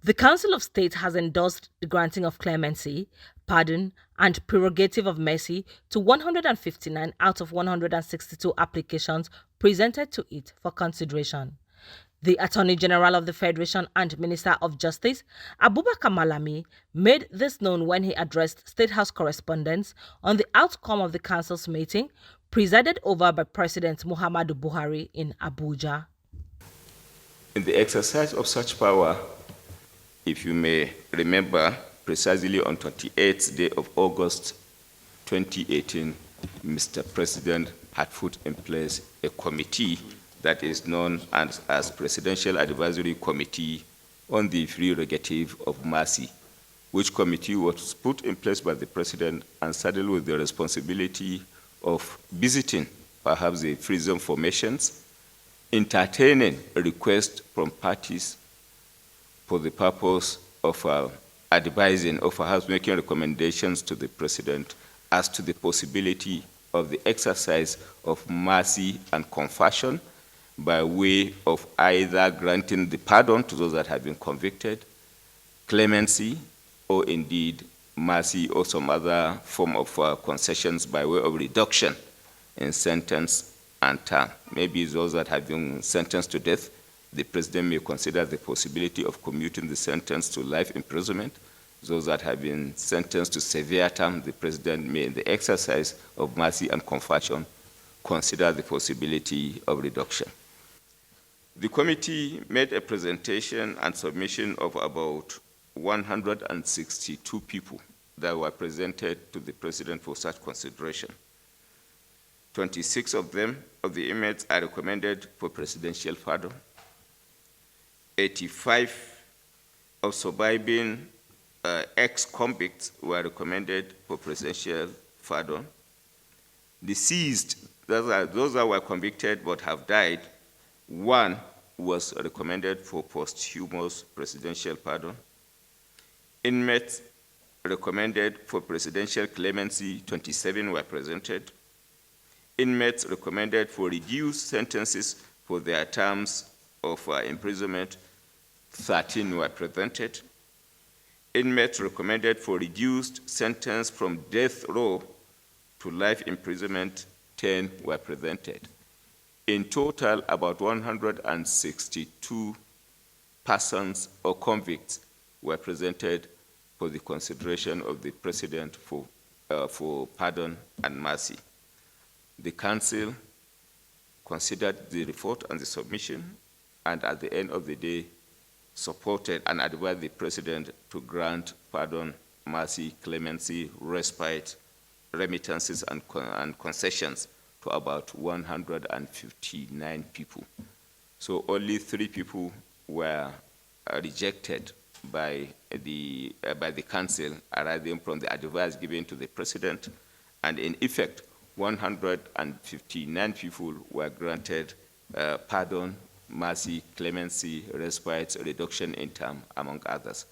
The Council of State has endorsed the granting of clemency, pardon, and prerogative of mercy to 159 out of 162 applications presented to it for consideration. The Attorney General of the Federation and Minister of Justice, Abubakar Malami, made this known when he addressed State House correspondents on the outcome of the Council's meeting, presided over by President Muhammadu Buhari in Abuja. In the exercise of such power, if you may remember, precisely on 28th day of August 2018, Mr. President had put in place a committee that is known as Presidential Advisory Committee on the Prerogative of Mercy, which committee was put in place by the President and saddled with the responsibility of visiting perhaps the prison formations, entertaining requests from parties for the purpose of advising or perhaps making recommendations to the President as to the possibility of the exercise of mercy and compassion by way of either granting the pardon to those that have been convicted, clemency, or indeed mercy or some other form of concessions by way of reduction in sentence and term. Maybe those that have been sentenced to death, the President may consider the possibility of commuting the sentence to life imprisonment. Those that have been sentenced to severe term, the President may, in the exercise of mercy and compassion, consider the possibility of reduction. The committee made a presentation and submission of about 162 people that were presented to the President for such consideration. 26 of them, of the inmates, are recommended for presidential pardon. 85 of surviving ex-convicts were recommended for presidential pardon. Deceased, those that were convicted but have died, one was recommended for posthumous presidential pardon. Inmates recommended for presidential clemency, 27 were presented. Inmates recommended for reduced sentences for their terms of imprisonment, 13 were presented. Inmates recommended for reduced sentence from death row to life imprisonment, 10 were presented. In total, about 162 persons or convicts were presented for the consideration of the President for pardon and mercy. The Council considered the report and the submission, and at the end of the day, supported and advised the President to grant pardon, mercy, clemency, respite, remittances, and concessions to about 159 people. So only 3 people were rejected by the Council, arising from the advice given to the President, and in effect, 159 people were granted pardon, mercy, clemency, respite, reduction in term, among others.